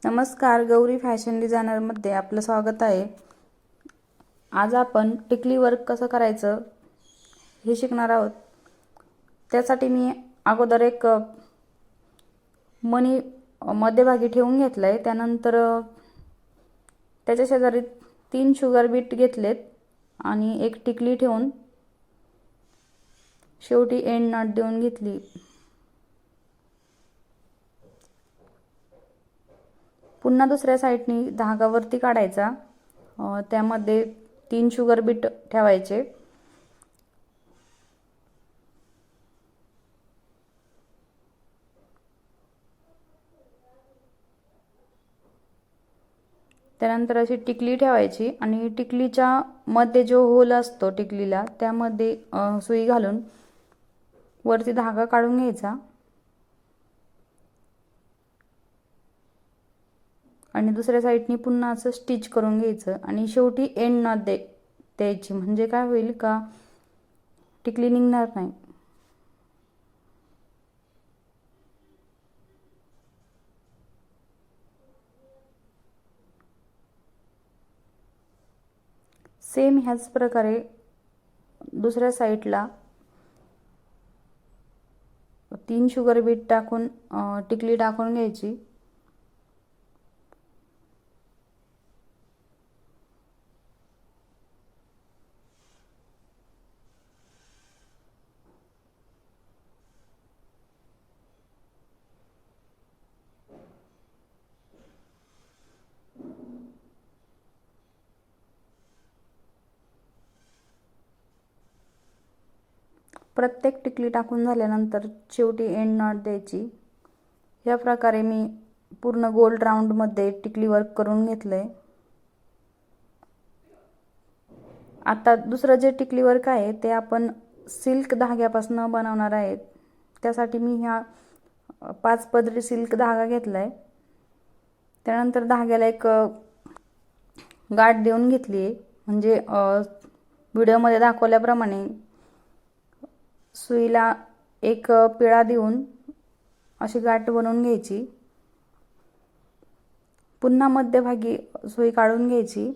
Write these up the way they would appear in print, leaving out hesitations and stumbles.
नमस्कार, गौरी फॅशन डिझायनरमध्ये आपलं स्वागत आहे. आज आपण टिकली वर्क कसं करायचं हे शिकणार आहोत. त्यासाठी मी अगोदर एक मणी मध्यभागी ठेवून घेतलाय. त्यानंतर त्याच्या शेजारी 3 शुगर बीट घेतलेत आणि एक टिकली ठेवून शेवटी एंड नॉट देऊन घेतली. पुन्हा दुसऱ्या साईडनी धागा वरती काढायचा. त्यामध्ये 3 शुगर बीट ठेवायचे. त्यानंतर अशी टिकली ठेवायची आणि टिकलीच्या मध्ये जो होल असतो टिकलीला त्यामध्ये सुई घालून वरती धागा काढून घ्यायचा आणि दुसऱ्या साईडनी पुन्हा असं स्टिच करून घ्यायचं आणि शेवटी एंड नॉट द्यायची. म्हणजे काय होईल का टिकली निघणार नाही. सेम ह्याच प्रकारे दुसऱ्या साईडला 3 शुगर बीट टाकून टिकली टाकून घ्यायची. प्रत्येक टिकली टाकून झाल्यानंतर शेवटी एंड नॉट द्यायची. या प्रकारे मी पूर्ण गोल राऊंडमध्ये टिकली वर्क करून घेतलंय. आता दुसरं जे टिकली वर्क आहे ते आपण सिल्क धाग्यापासून बनवणार आहेत. त्यासाठी मी ह्या 5 पदरी सिल्क धागा घेतलाय. त्यानंतर धाग्याला एक गाठ देऊन घेतली आहे. म्हणजे व्हिडिओमध्ये दाखवल्याप्रमाणे सुईला एक पिळा देऊन अशी गाठ बनवून घ्यायची. पुन्हा मध्यभागी सुई काढून घ्यायची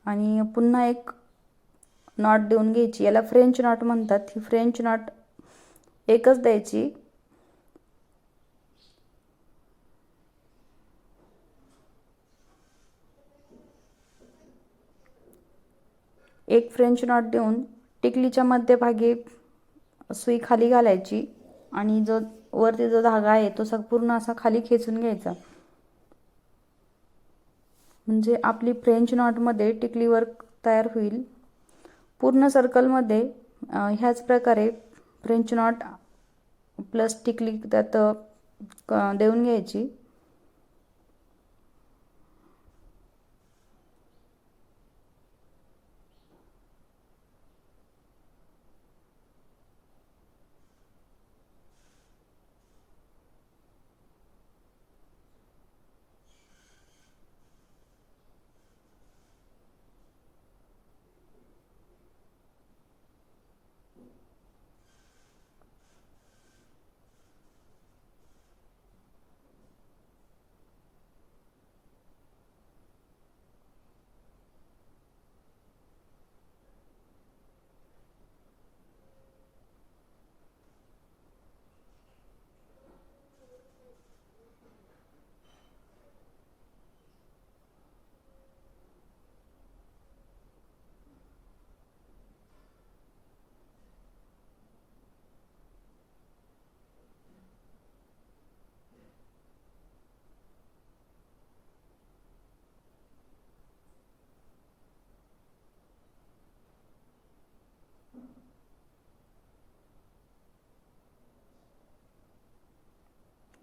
आणि पुन्हा एक नॉट देऊन घ्यायची. याला फ्रेंच नॉट म्हणतात. ही फ्रेंच नॉट एकच द्यायची. एक फ्रेंच नॉट देऊन टिकलीच्या मध्यभागी सुई खाली घालायची आणि जो वरती जो धागा आहे तो पूर्ण असा खाली खेचून घ्यायचा. म्हणजे आपली फ्रेंच नॉटमध्ये टिकली वर्क तयार होईल. पूर्ण सर्कलमध्ये ह्याच प्रकारे फ्रेंच नॉट प्लस टिकली त्यात देऊन घ्यायची.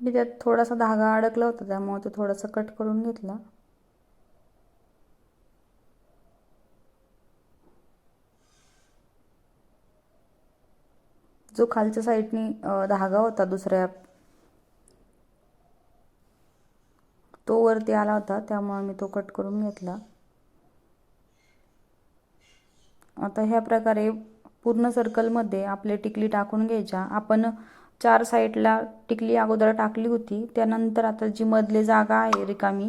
मी त्यात थोडासा धागा अडकला होता त्यामुळे तो थोडासा कट करून घेतला. जो खालच्या साईडनी धागा होता दुसऱ्या तो वरती आला होता त्यामुळे मी तो कट करून घेतला. आता ह्या प्रकारे पूर्ण सर्कलमध्ये आपले टिकली टाकून घ्यायच्या. आपण 4 साईडला टिकली अगोदर टाकली होती. त्यानंतर आता जी मधली जागा आहे रिकामी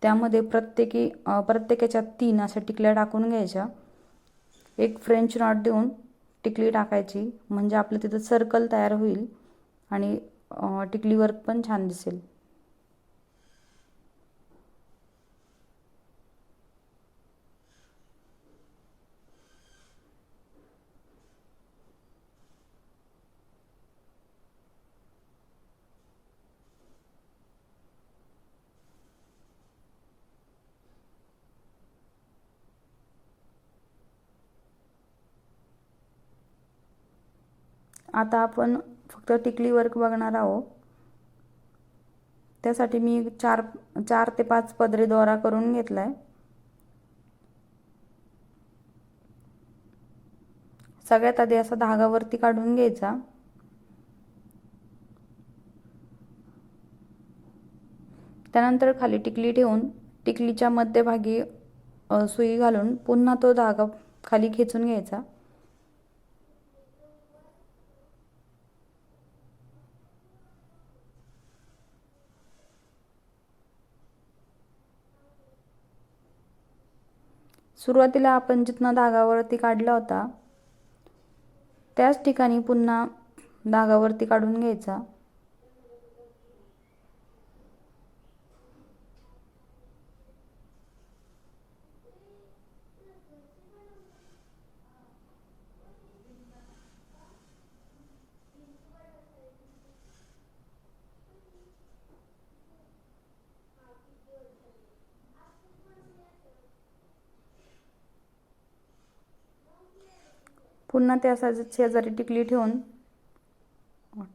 त्यामध्ये प्रत्येकाच्या 3 अशा टिकल्या टाकून घ्यायच्या. एक फ्रेंच नॉट देऊन टिकली टाकायची, म्हणजे आपलं तिथं सर्कल तयार होईल आणि टिकली वर्क पण छान दिसेल. आता आपण फक्त टिकली वर्क बघणार आहोत. त्यासाठी मी 4 ते 5 पदरी दोरा करून घेतलाय. सगळ्यात आधी असा धागा वरती काढून घ्यायचा. त्यानंतर खाली टिकली ठेवून टिकलीच्या मध्यभागी सुई घालून पुन्हा तो धागा खाली खेचून घ्यायचा. सुरुवातीला आपण जिथनं धागावरती काढला होता त्याच ठिकाणी पुन्हा धागावरती काढून घ्यायचा. पुन्हा त्या शेजारी टिकली ठेवून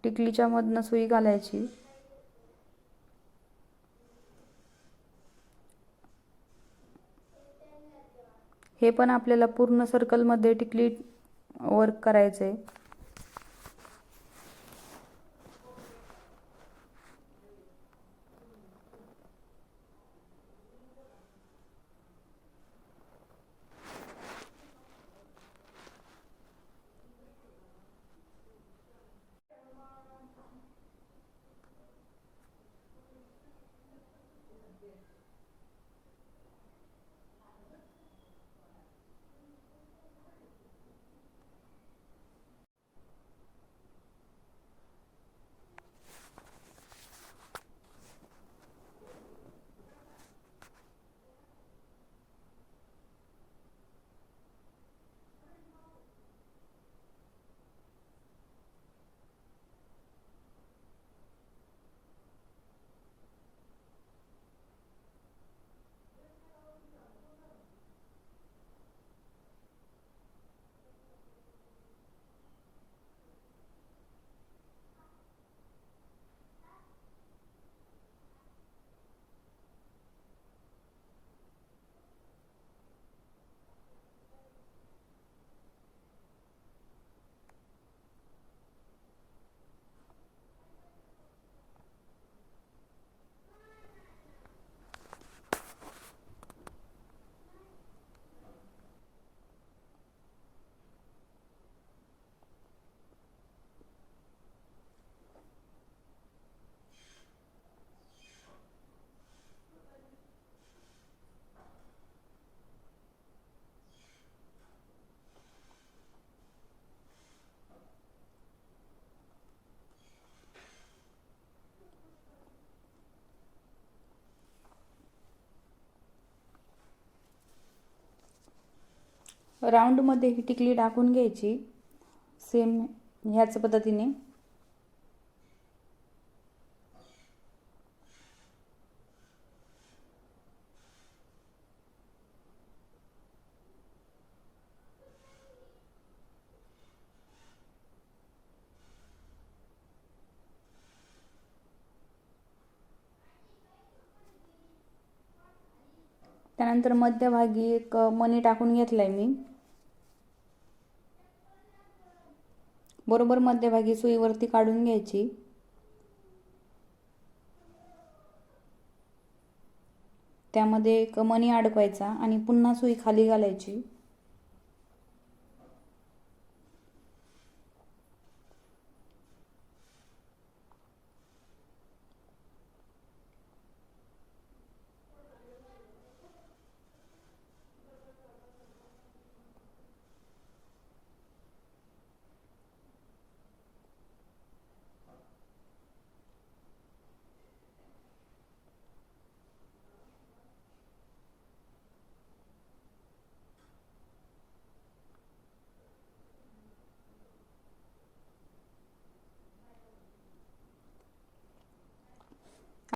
टिकलीच्या मधनं सुई घालायची. हे पण आपल्याला पूर्ण सर्कलमध्ये टिकली वर्क करायचे. राऊंडमध्ये ही टिकली टाकून घ्यायची सेम ह्याच पद्धतीने. त्यानंतर मध्यभागी एक मणी टाकून घेतलाय मी. बरोबर मध्यभागी सुईवरती काढून घ्यायची. त्यामध्ये एक मणी अडकवायचा आणि पुन्हा सुई खाली घालायची.